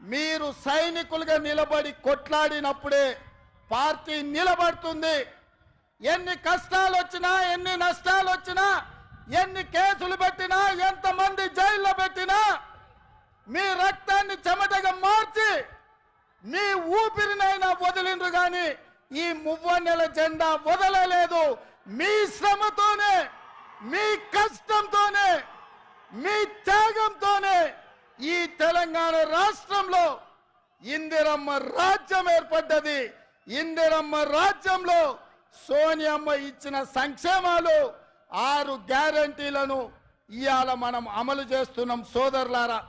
మీరు సైనికులుగా నిలబడి కొట్లాడినప్పుడే పార్టీ నిలబడుతుంది. ఎన్ని కష్టాలు వచ్చినా, ఎన్ని నష్టాలు వచ్చినా, ఎన్ని కేసులు పెట్టినా, ఎంతమంది జైల్లో పెట్టినా మీ రక్తాన్ని చెమటగా మార్చి మీ ఊపిరినైనా వదిలిండ్రు కానీ ఈ మువ్వన్నెల జెండా వదలలేదు. మీ శ్రమతోనే, మీ కష్టంతోనే, మీ త్యాగంతోనే ఈ తెలంగాణ రాష్ట్రంలో ఇందిరమ్మ రాజ్యం ఏర్పడ్డది. ఇందిరమ్మ రాజ్యంలో సోనియమ్మ ఇచ్చిన సంక్షేమాలు 6 గ్యారంటీలను ఇవాళ మనం అమలు చేస్తున్నాం. సోదరులారా,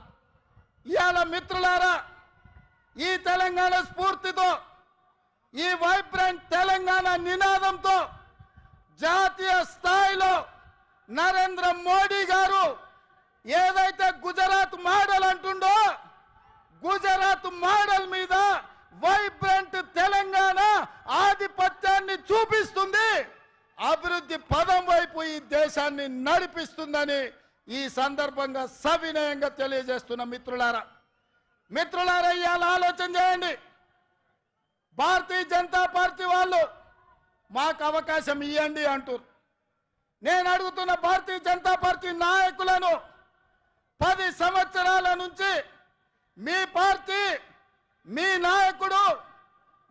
ఇవాళ మిత్రులారా, ఈ తెలంగాణ స్ఫూర్తితో, ఈ వైబ్రెంట్ తెలంగాణ నినాదంతో జాతీయ స్థాయిలో నరేంద్ర మోడీ గారు ఏదైతే గుజరాత్ మోడల్ అంటుండో, గుజరాత్ మోడల్ మీద వైబ్రెంట్ తెలంగాణ ఆధిపత్యాన్ని చూపిస్తుంది, అభివృద్ధి పదం వైపు ఈ దేశాన్ని నడిపిస్తుందని ఈ సందర్భంగా సవినయంగా తెలియజేస్తున్న మిత్రులారా, ఇవాళ ఆలోచన చేయండి. భారతీయ జనతా పార్టీ వాళ్ళు మాకు అవకాశం ఇవ్వండి అంటారు. నేను అడుగుతున్న భారతీయ జనతా పార్టీ నాయకులను, 10 సంవత్సరాల నుంచి మీ పార్టీ, మీ నాయకుడు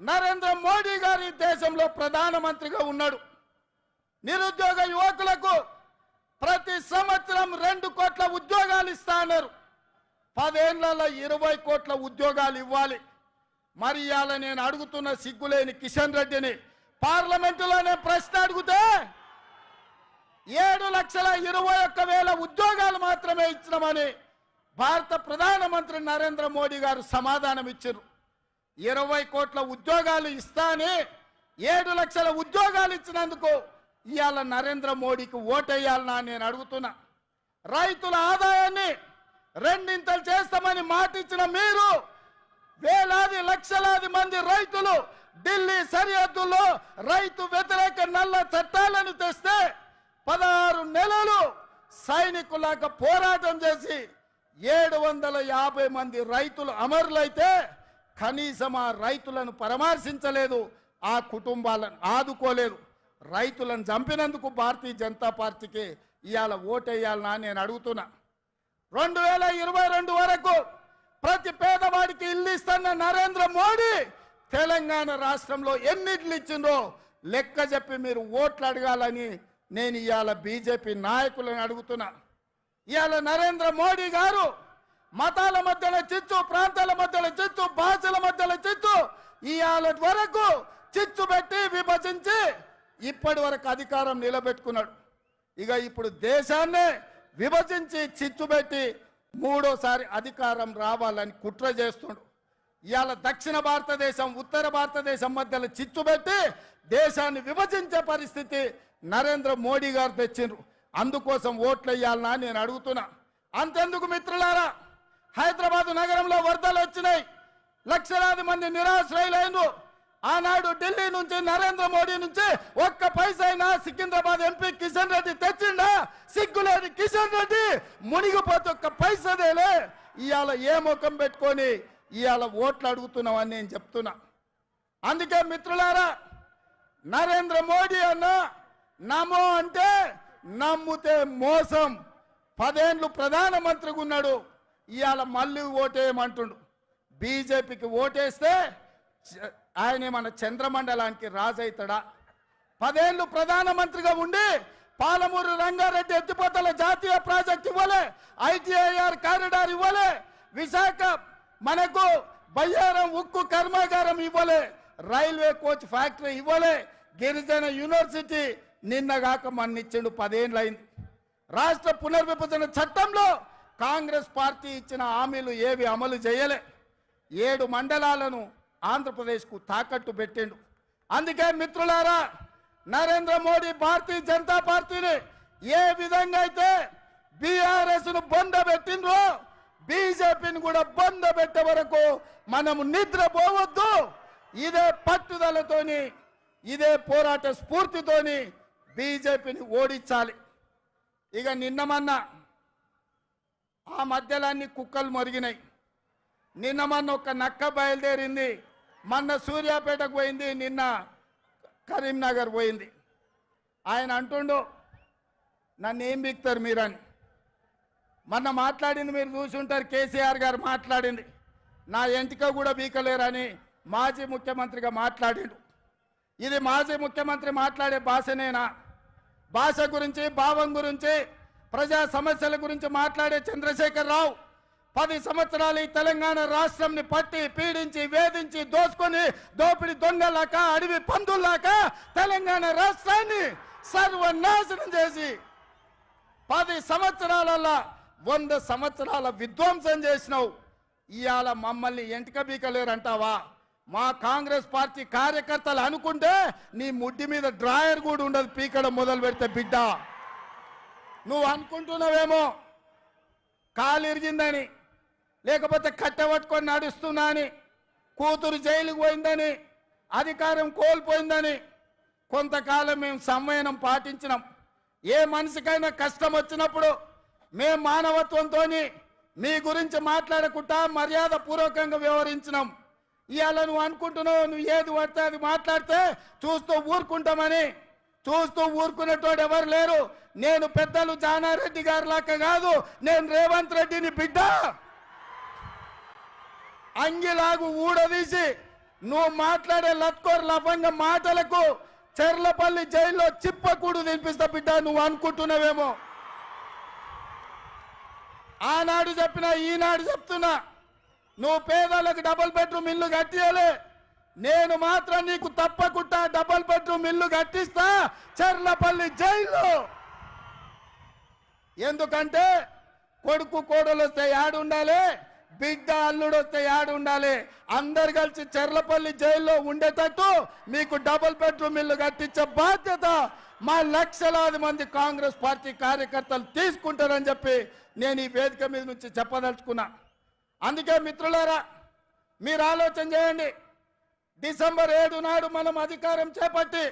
నరేంద్ర మోడీ గారు ఈ దేశంలో ప్రధానమంత్రిగా ఉన్నాడు. నిరుద్యోగ యువకులకు ప్రతి సంవత్సరం 2 కోట్ల ఉద్యోగాలు ఇస్తా అన్నారు. 10 ఏళ్లలో 20 కోట్ల ఉద్యోగాలు ఇవ్వాలి. మరి ఇవాళ నేను అడుగుతున్న సిగ్గులేని కిషన్ రెడ్డిని పార్లమెంటులోనే ప్రశ్న అడిగితే 7,21,000 ఉద్యోగాలు మాత్రమే ఇచ్చినామని భారత ప్రధానమంత్రి నరేంద్ర మోడీ గారు సమాధానం ఇచ్చారు. 20 కోట్ల ఉద్యోగాలు ఇస్తానే 7 లక్షల ఉద్యోగాలు ఇచ్చినందుకు ఇవాళ నరేంద్ర మోడీకి ఓటేయాలనా నేను అడుగుతున్నా. రైతుల ఆదాయాన్ని 2 చేస్తామని మాట ఇచ్చిన మీరు వేలాది లక్షలాది మంది రైతులు ఢిల్లీ సరిహద్దుల్లో రైతు వ్యతిరేక నల్ల చట్టాలను తెస్తే 16 నెలలు సైనికులాగా పోరాటం చేసి 750 మంది రైతులు అమరులైతే కనీసం ఆ రైతులను పరామర్శించలేదు, ఆ కుటుంబాలను ఆదుకోలేదు. రైతులను చంపినందుకు భారతీయ జనతా పార్టీకి ఇవాళ ఓటేయాలనా నేను అడుగుతున్నా. 2022 వరకు ప్రతి పేదవాడికి ఇల్లు ఇస్తున్న నరేంద్ర మోడీ తెలంగాణ రాష్ట్రంలో ఎన్ని ఇళ్ళు ఇచ్చిందో లెక్క చెప్పి మీరు ఓట్లు అడగాలని నేను ఇవాళ బీజేపీ నాయకులను అడుగుతున్నా. ఇవాళ నరేంద్ర మోడీ గారు మతాల మధ్యలో చిచ్చు, ప్రాంతాల మధ్యలో చిచ్చు, భాషల మధ్యలో చిచ్చు, ఇవాళ వరకు చిచ్చు పెట్టి విభజించి ఇప్పటి వరకు అధికారం నిలబెట్టుకున్నాడు. ఇక ఇప్పుడు దేశాన్నే విభజించి చిచ్చు పెట్టి 3వసారి అధికారం రావాలని కుట్ర చేస్తుండు. ఇవాళ దక్షిణ భారతదేశం, ఉత్తర భారతదేశం మధ్యలో చిచ్చు పెట్టి దేశాన్ని విభజించే పరిస్థితి నరేంద్ర మోడీ గారు తెచ్చిండ్రు. అందుకోసం ఓట్లు వేయాలనా నేను అడుగుతున్నా. అంతెందుకు మిత్రులారా, హైదరాబాద్ నగరంలో వరదలు వచ్చినాయి, లక్షలాది మంది నిరాశ్రయులైనరు. ఆనాడు ఢిల్లీ నుంచి నరేంద్ర మోడీ నుంచి 1 పైసైనా సికింద్రాబాద్ ఎంపీ కిషన్ రెడ్డి తెచ్చిండా? సిగ్గులేని కిషన్ రెడ్డి మునిగిపోతే 1 పైసదేలే. ఇవాళ ఏ ముఖం పెట్టుకొని ఇవాళ ఓట్లు అడుగుతున్నామని నేను చెప్తున్నా. అందుకే మిత్రులారా, నరేంద్ర మోడీ అన్న నమో అంటే నమ్ముతే మోసం. 10 ఏళ్ళు ప్రధానమంత్రిగా ఉన్నాడు, ఇవాళ మళ్ళీ ఓటేయమంటుండు. బీజేపీకి ఓటేస్తే ఆయన మన చంద్రమండలానికి రాజైతాడా? 10 ఏళ్ళు ప్రధానమంత్రిగా ఉండి పాలమూరు రంగారెడ్డి ఎత్తిపోతల జాతీయ ప్రాజెక్ట్ ఇవ్వలే, ITIR కారిడార్ ఇవ్వలే, విశాఖ మనకు బయ్యారం ఉక్కు కర్మాగారం ఇవ్వలే, రైల్వే కోచ్ ఫ్యాక్టరీ ఇవ్వలే, గిరిజన యూనివర్సిటీ నిన్నగాక మన్నిచ్చిండు. 10 ఏళ్ళు అయింది. రాష్ట్ర పునర్విభజన చట్టంలో కాంగ్రెస్ పార్టీ ఇచ్చిన హామీలు ఏవి అమలు చేయలే. 7 మండలాలను ఆంధ్రప్రదేశ్కు తాకట్టు పెట్టిండు. అందుకే మిత్రులారా, నరేంద్ర మోడీ భారతీయ జనతా పార్టీని ఏ విధంగా అయితే బీఆర్ఎస్ను బొందబెట్టిండ్రో బీజేపీని కూడా బొందబెట్టే వరకు మనము నిద్రపోవద్దు. ఇదే పట్టుదలతోని, ఇదే పోరాట స్ఫూర్తితోని బీజేపీని ఓడించాలి. ఇక నిన్నమన్నా ఆ మధ్యలో అన్ని కుక్కలు మొరిగినాయి. నిన్న మొన్న ఒక నక్క బయలుదేరింది, మొన్న సూర్యాపేటకు పోయింది, నిన్న కరీంనగర్ పోయింది. ఆయన అంటుండు నన్ను ఏం బిక్తారు మీరని. మొన్న మాట్లాడింది మీరు చూసి ఉంటారు, కేసీఆర్ గారు మాట్లాడింది నా ఎంటిక కూడా బీకలేరని మాజీ ముఖ్యమంత్రిగా మాట్లాడిండు. ఇది మాజీ ముఖ్యమంత్రి మాట్లాడే భాషనేనా? భాష గురించి, భావం గురించి, ప్రజా సమస్యల గురించి మాట్లాడే చంద్రశేఖర్ రావు 10 సంవత్సరాలు ఈ తెలంగాణ రాష్ట్రంని పట్టి పీడించి వేధించి దోసుకొని దోపిడి దొంగలాక అడవి పందుల్లాక తెలంగాణ రాష్ట్రాన్ని సర్వనాశనం చేసి 10 సంవత్సరాలలో 100 సంవత్సరాల విధ్వంసం చేసినావు. ఇవాళ మమ్మల్ని ఎంటిక బీకలేరంటావా? మా కాంగ్రెస్ పార్టీ కార్యకర్తలు అనుకుంటే నీ ముడ్డి మీద డ్రాయర్ కూడా ఉండదు పీకడం మొదలు పెడితే. బిడ్డ నువ్వు అనుకుంటున్నావేమో కాలు ఇరిగిందని, లేకపోతే కట్టబట్టుకొని నడుస్తున్నా అని, కూతురు జైలుకు పోయిందని, అధికారం కోల్పోయిందని కొంతకాలం మేము సంయమనం పాటించినాం. ఏ మనిషికైనా కష్టం వచ్చినప్పుడు మేము మానవత్వంతో మీ గురించి మాట్లాడకుండా మర్యాద పూర్వకంగా వ్యవహరించినాం. ఇవాళ నువ్వు అనుకుంటున్నావు నువ్వు ఏది పడితే అది మాట్లాడితే చూస్తూ ఊరుకుంటామని. చూస్తూ ఊరుకునేటోడు ఎవరు లేరు. నేను పెద్దలు జానారెడ్డి గారి లాగా కాదు, నేను రేవంత్ రెడ్డిని బిడ్డ. అంగిలాగు ఊడదీసి నువ్వు మాట్లాడే లత్కోర్ లఫంగ మాటలకు చెర్లపల్లి జైల్లో చిప్పకూడు తినిపిస్తా బిడ్డ. నువ్వు అనుకుంటున్నావేమో. ఆనాడు చెప్పినా ఈనాడు చెప్తున్నా, నువ్వు పేదలకు డబుల్ బెడ్రూమ్ ఇల్లు కట్టియాలి. నేను మాత్రం నీకు తప్పకుండా డబుల్ బెడ్రూమ్ ఇల్లు కట్టిస్తా చెర్లపల్లి జైల్లో. ఎందుకంటే కొడుకు కోడలు వస్తే యాడు ఉండాలి, బిడ్డ అల్లుడు వస్తే యాడు ఉండాలి. అందరు కలిసి చెర్లపల్లి జైల్లో ఉండేటట్టు మీకు డబుల్ బెడ్రూమ్ ఇల్లు కట్టించే బాధ్యత మా లక్షలాది మంది కాంగ్రెస్ పార్టీ కార్యకర్తలు తీసుకుంటారని చెప్పి నేను ఈ వేదిక మీద నుంచి చెప్పదలుచుకున్నా. అందుకే మిత్రులారా, మీరు ఆలోచన చేయండి. డిసెంబర్ 7 నాడు మనం అధికారం చేపట్టి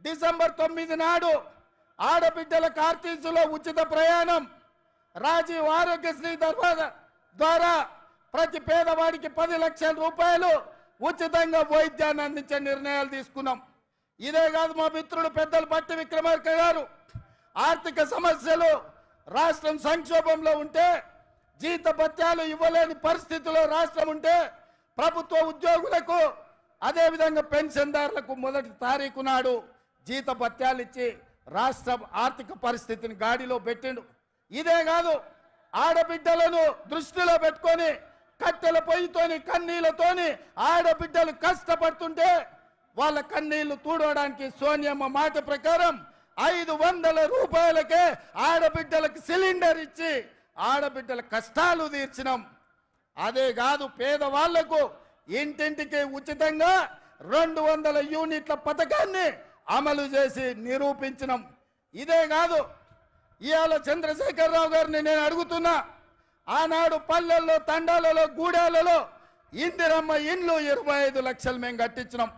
డిసెంబర్ 9 నాడు ఆడబిడ్డల కార్తీసులో ఉచిత ప్రయాణం, రాజీవ్ ఆరోగ్యశ్రీ ద్వారా ప్రతి పేదవాడికి 10 లక్షల రూపాయలు ఉచితంగా వైద్యాన్ని అందించే నిర్ణయాలు తీసుకున్నాం. ఇదే కాదు, మా మిత్రుడు పెద్దలు పట్టి విక్రమార్క గారు ఆర్థిక సమస్యలు, రాష్ట్రం సంక్షోభంలో ఉంటే, జీతభత్యాలు ఇవ్వలేని పరిస్థితిలో రాష్ట్రం ఉంటే ప్రభుత్వ ఉద్యోగులకు అదేవిధంగా పెన్షన్దారులకు 1వ తారీఖు నాడు జీతభత్యాలు ఇచ్చి రాష్ట్ర ఆర్థిక పరిస్థితిని గాడిలో పెట్టిండు. ఇదే కాదు, ఆడబిడ్డలను దృష్టిలో పెట్టుకొని కట్టెల పొయ్యితోని కన్నీళ్లతోని ఆడబిడ్డలు కష్టపడుతుంటే వాళ్ళ కన్నీళ్లు తూడవడానికి సోనియమ్మ మాట ప్రకారం 500 రూపాయలకే ఆడబిడ్డలకు సిలిండర్ ఇచ్చి ఆడబిడ్డల కష్టాలు తీర్చినాం. అదే కాదు, పేదవాళ్లకు ఇంటింటికి ఉచితంగా 200 యూనిట్ల పథకాన్ని అమలు చేసి నిరూపించినాం. ఇదే కాదు, ఇవాళ చంద్రశేఖర్ రావు గారిని నేను అడుగుతున్నా, ఆనాడు పల్లెల్లో, తండాలలో, గూడాలలో ఇందిరమ్మ ఇండ్లు 25 లక్షలు మేము కట్టించినాం.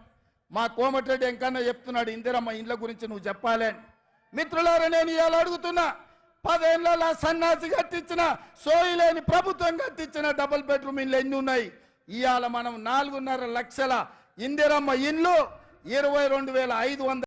మా కోమటిరెడ్డి ఎంకన్నా చెప్తున్నాడు ఇందిరమ్మ ఇండ్ల గురించి నువ్వు చెప్పాలి అని. మిత్రులారా, నేను ఇవాళ అడుగుతున్నా, 10 ఏళ్ళ సన్నాసి కట్టించిన, సోయిలేని ప్రభుత్వం కట్టించిన డబుల్ బెడ్రూమ్ ఇండ్లు ఎన్ని ఉన్నాయి? ఇవాళ మనం 4.5 లక్షల ఇందిరమ్మ ఇండ్లు 22,500